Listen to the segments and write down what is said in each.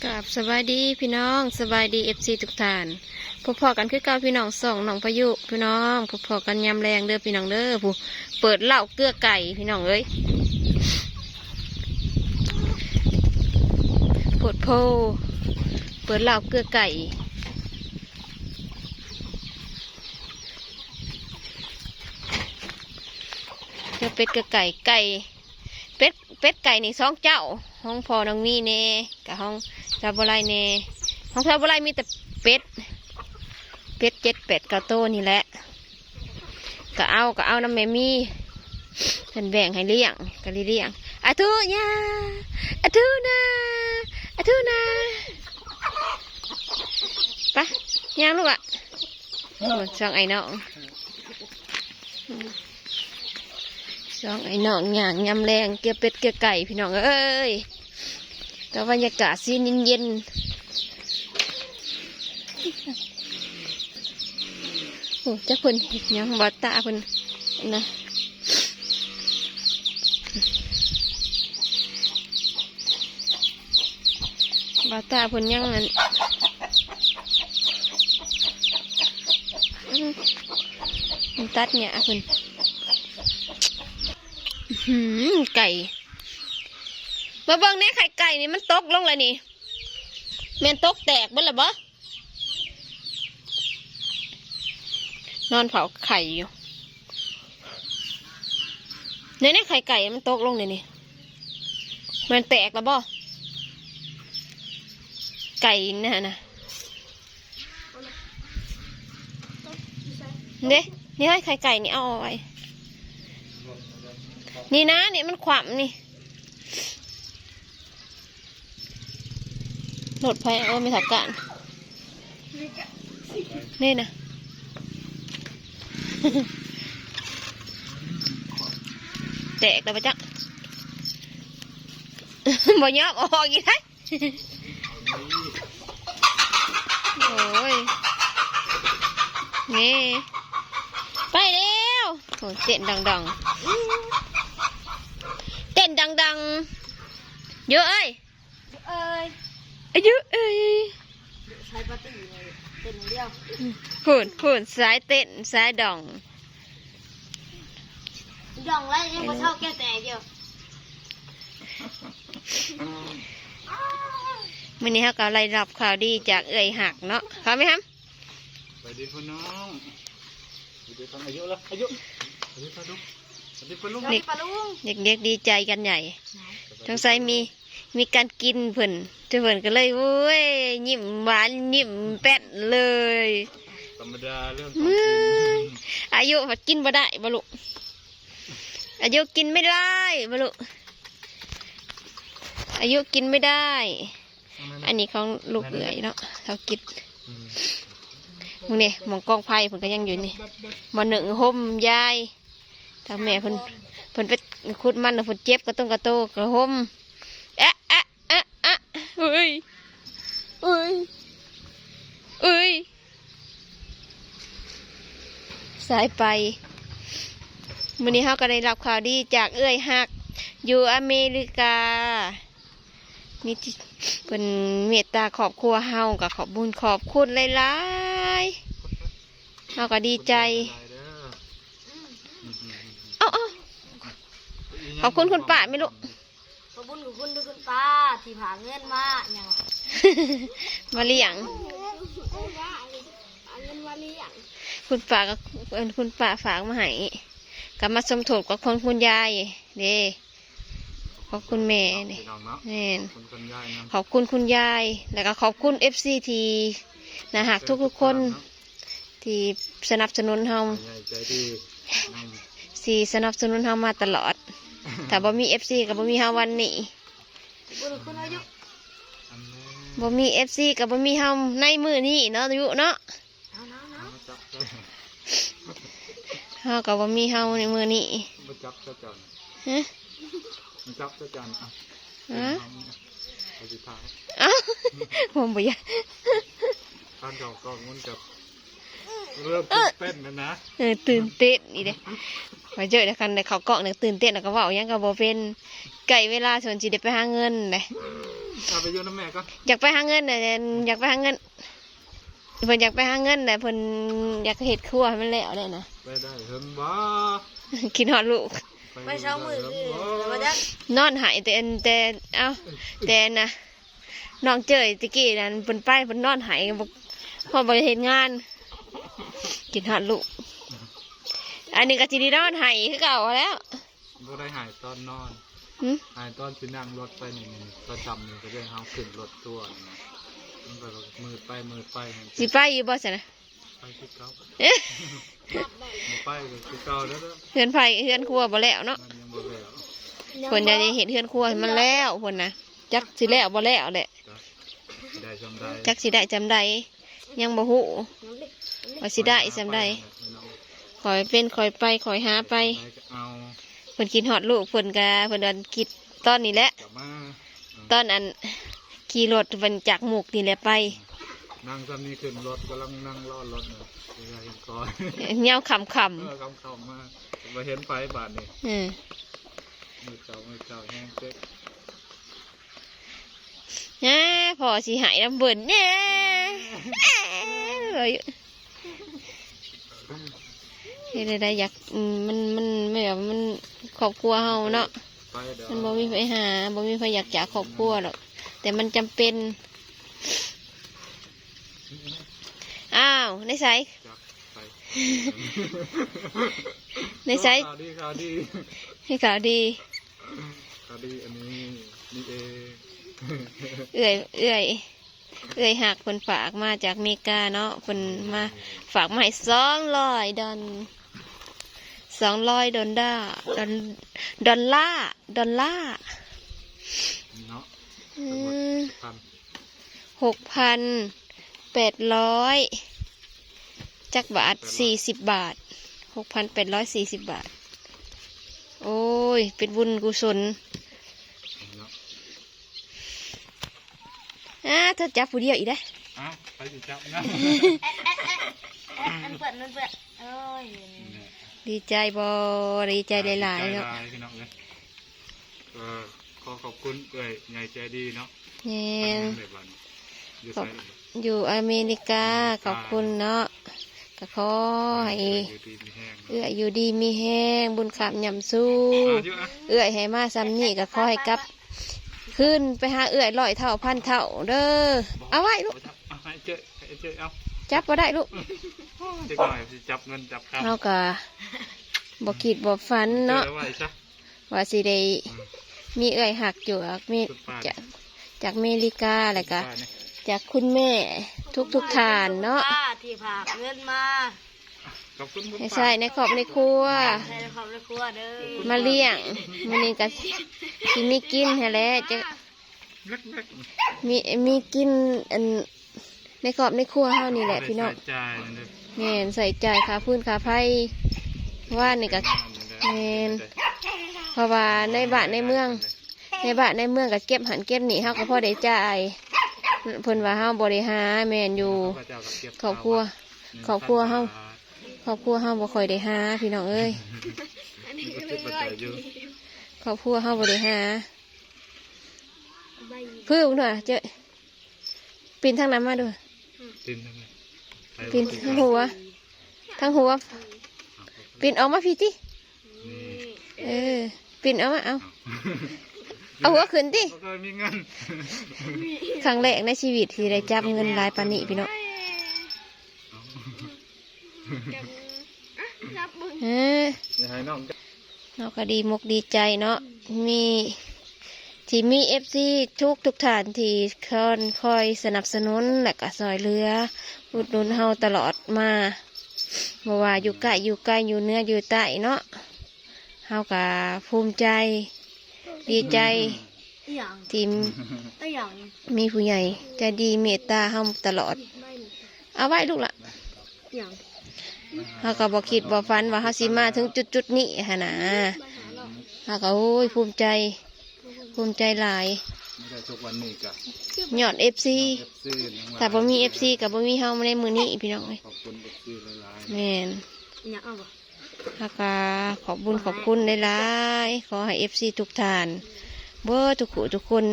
กับสบายดีพี่น้องสบายดีFCทุกท่านพบพอกันคือเก่าพี่น้องส่องน้องพายุพี่น้องพบพอกันยำแรงเด้อพี่น้องเด้อผู้เปิดเหล้าเกลือไก่พี่น้องเอ้ยปวดโพเปิดเหล้าเกลือไก่เกลือเป็ดเกลือไก่ไก่เป็ดไก่นี่สองเจ้าห้องพอน้องมีเน่กับห้องซาบุไรเน่ห้องซาบุไรมีแต่เป็ด7-8 9 โตนี่แหละก็เอาน้ำแม่มีเป็นแบ่งให้เลี้ยงก็เลี้ยงอะทูยาอะทูนาไปย่างลูกอ่ะช่องไอ้น้องย่างยำแรงเกลือเป็ดเกลือไก่พี่น้องเอ้ยแต่บรรยากาศซีนเย็นโอ้เจ้าคนยังบาตาคนนะบาตาคนยังนั่นตัดเนี่ยคนไก่มาเบิ่งเนี่ยไข่ไก่นี่มันตกลงเลยนี่แม่นตกแตกเบิ่งละบ่นอนเผาไข่อยู่เนี่ยไข่ไก่มันตกลงเลยนี่แม่นแตกละบ่ไก่นี่ฮะนะนี่ให้ไข่ไก่นี่เอาไว้นี่นะนี่มันขวำนี่โหลดไฟไม่ถักกันนี่นะแตกแล้วปะจ๊ะบ่ยอมออกอีกได้โอ้ยนี่ไปเร็วโอ้เต้นดังเต้นดังเยอะเอ้ยเยอะเอ้ยใช้ปาร์ตี้เลยเต้นเดียวพูนสายเต้นสายดองแล้วยังมาเช่าแก้แต่เดียววันนี้เขาก็ไล่รับข่าวดีจากเอ่ยหักเนาะเขาไหมครับไปดีพ่อน้องไปดีฟังอายุแล้วอายุไปดีพ่อลุงไปดีพ่อลุงเด็กดีใจกันใหญ่ทั้งไซมีการกินเพิ่นก็เลยโว้ยยิ้มหวานยิ้มแป้นเลยธรรมดาเรื่องอายุผัดกินบ่ได้บ่ลุอายุกินไม่ได้บ่ลุอายุกินไม่ได้อันนี้ของลูกเอ๋ยเนาะเขากินมึงเนี่ยมองกองไผ่เพิ่นก็ยังอยู่นี่มาหนึ่งห่มยายทางแม่เพิ่นไปขุดมันเพิ่นเจ็บกระโตกระห่มเอ้ยสายไปมื้อนี้เฮาก็ได้รับข่าวดีจากเอ้ยฮักอยู่อเมริกามีเป็นเมตตาครอบครัวเฮากับขอบบุญขอบคุณหลายๆเฮาก็ดีใจขอบคุณคุณป้าไม่รู้ขอบคุณคุณป้าที่ผ่าเงินมาอย่างมาเลี้ยงคุณป้าก็คุณป้าฝากมาให้กับมาสมทบกับคุณยายเด้ขอบคุณแม่เนี่ยขอบคุณคุณยายแล้วก็ขอบคุณ FC ทีนะหากทุกคนที่สนับสนุนเฮาสนับสนุนเฮามาตลอดแต่บ่มี FC กับบ่มีเฮาวันนี้บ่มี FC กับบ่มีเฮาในมือนี้เนาะอยู่เนาะเฮากับบ่มีเฮาในมือนี้ฮะจับเจ้าจันผมบ่อยากการดอกกองมันกับเริ่มเต้นแล้วนะตื่นเต้นอีเด้มาเจอเดี๋ยวกันในเขาเกาะเนี่ยตื่นเต้นแล้วก็ว่าอย่างกับบ่เป็นไก่เวลาส่วนจีได้ไปหาเงินเลย เอาไปโยนน้ำแม่ก็ อยากไปหาเงินน่ะอยากไปหาเงินเพิ่นอยากไปหาเงินน่ะเพิ่นอยากเฮ็ดครัวให้มันแล้วได้นะ ไปได้เฮิงบ่ คิดฮอดลูก ไม่เช้ามือคือแต่ว่าจะ นอนหายแต่เอ้าแต่นะน้องเจยตะกี้นั่นเพิ่นไปเพิ่นนอนหายบ่พอบ่ได้เฮ็ดงานคิดฮอดลูกอันนี้ก็สิได้นอนหายคือเก่าแล้ว บ่ได้หายตอนนอน หึ หายตอนสินั่งรถไปนี่ประจำนี่ก็ได้เฮาขึ้นรถตัวนี่นะมันก็มืดไปสิไปอยู่บ่ซั่นน่ะ ไปคือเก่า เอ๊ะ บ่ไปก็คือเก่าแล้วเด้อ เฮือนไผเฮือนครัวบ่แล้วเนาะ มันยังบ่แล้ว เพิ่นจะได้เห็นเฮือนครัวให้มันแล้วเพิ่นน่ะจักสิแล้วบ่แล้วแหละ ได้จำได้ จักสิได้จำได้ยังบ่ฮู้ว่าสิได้จำได้ขอยเป็นขอยไปขอยหาไป เอา เพิ่นกินฮอดลูกเพิ่นก็เพิ่นดันคิดตอนนี้แหละ กลับมา ตอนอันขี่รถเพิ่นจากหมุกนี่แหละไป นั่งซ้ำนี้ขึ้นรถกำลังนั่งรอรถเนาะเวลาเห็นก้อย เงี้ยวขำ คำมามาเห็นไฟบาทนี่ ๆมือเก่าแห้งเจ๊ก พอสิหายลำเบิ่นเนี่ยเฮ้ยเฮ็ดได้อยากมันไม่แบบมันครอบครัวเฮาเนาะ ไปเดี๋ยว มันบ่มีไผหาบ่มีไผอยากจากครอบครัวหรอกแต่มันจำเป็นอ้าวในไส จับไป ในไส ข่าวดี ให้ข่าวดี อันนี้นี่เอง เอื้อยหักเพิ่นฝากมาจากอเมริกาเนาะเพิ่นมาฝากมาให้200 ดอลลาร์ดอลลาร์ เนาะ พัน 6,800จักบาท40 บาท 6,840 บาท โอ้ยเป็นบุญกุศล เนาะ เธอจับผู้เดียวอีกได้อ อ้าวไปสิจับนะ มันเปิดเอ้ย ดีใจบ่ดีใจหลายๆเนาะ พี่น้องเลยขอขอบคุณเอ้ยใหญ่ใจดีเนาะ แม่น ในบ้านอยู่ ขอ ไส บอยู่อเมริกาขอบคุณเนาะก็ขอให้ อยู่ดีมีแห้ง เอื้อยอยู่ดีมีแห้งบุญขับยำสู้ เยอะ เอื้อยให้มาซ้ำนี่ก็ขอให้กลับขึ้นไปหาเอื้อย100 เท่าพันเท่าเด้อเอาไว้ลูก ให้เจ๊เอา จับบ่ได้ลูก เจ๊ก่อนสิจับเงินจับข้าว เฮาก็บ่คิดบ่ฝันเนาะ ไว้ซะ ว่าสิได้มีเอื้อยหักอยู่มีจากอเมริกาแล้วก็จากคุณแม่ทุกทานเนาะ ป้าที่ผากเงินมา ขอบคุณบุญ ให้ใช่ในครอบในครัว ใช้ในครอบครัวเด้อ มาเลี้ยงมื้อนี้ก็สิมีกินให้แล้วจะ เล็ก มีกินอันในครอบในครัวเฮานี่แหละพี่น้อง ใส่ใจนั่นเลย แม่นใส่ใจค่าพื้นค่าไฟว่านี่ก็แม่นเพราะว่าในบ้านในเมืองก็เก็บหันเก็บหนีเฮาก็พอได้จ่ายเพิ่นว่าเฮาบ่ได้หาแม่นอยู่ครอบครัวเฮาบ่ค่อยได้หาพี่น้องเอ้ยครอบครัวเฮาบ่ได้หาพื้นหน่อยเจ้ปีนทางนั้นมาดูปีนทั้งหัวปีนออกมาพี่ติปีนออกมาเอาหัวขึ้นติ มีเงิน ครั้งแรกในชีวิตที่ได้จับเงินหลายปานนี้พี่น้องอย่าให้น้อง เนาะก็ดีมุกดีใจเนาะมีFC ทุกท่านที่คอยสนับสนุนและก็ซอยเรืออุดหนุนเฮาตลอดมาบ่ว่าอยู่ใกล้อยู่เหนืออยู่ใต้เนาะเฮาก็ภูมิใจดีใจ อย่าง ที่ อย่าง มีผู้ใหญ่ใจดีเมตตาเฮาตลอดเอาไว้ลูกละ อย่าง เฮาก็บ่คิดบ่ฝันว่าเฮาสิมาถึงจุดนี้หั่นน่ะเฮาก็โอ้ยภูมิใจหลาย ไม่ได้ทุกวันนี้ก็ ยอด FC แต่บ่มี FC ก็บ่มีเฮาในมื้อนี้พี่น้องเอ้ย ขอบคุณ FC หลาย แม่น อย่างเอาบ่ เฮาก็ขอบคุณหลายๆขอให้ FC ทุกท่านเบิดทุกคน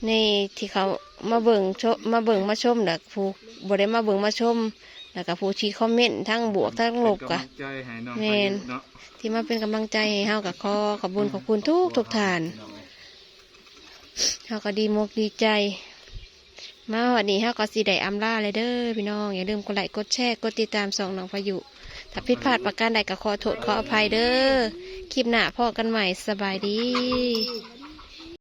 ในที่เขามาเบิ่งมาชมแล้วผู้บ่ได้มาเบิ่งมาชมแล้วก็ผู้ที่คอมเมนต์ทั้งบวกทั้งลบก็ เป็นกำลังใจให้น้อง แม่น เนาะ ที่มาเป็นกำลังใจให้เฮากับขอบคุณทุกท่านเฮาก็ดีมกดีใจมาวันนี้เฮาก็สิได้อำลาเลยเด้อพี่น้องอย่าลืมกดไลค์กดแชร์กดติดตามส่องน้องพายุถ้าผิดพลาดประการใดก็ขอโทษขออภัยเด้อคลิปหน้าพอกันใหม่สบายดี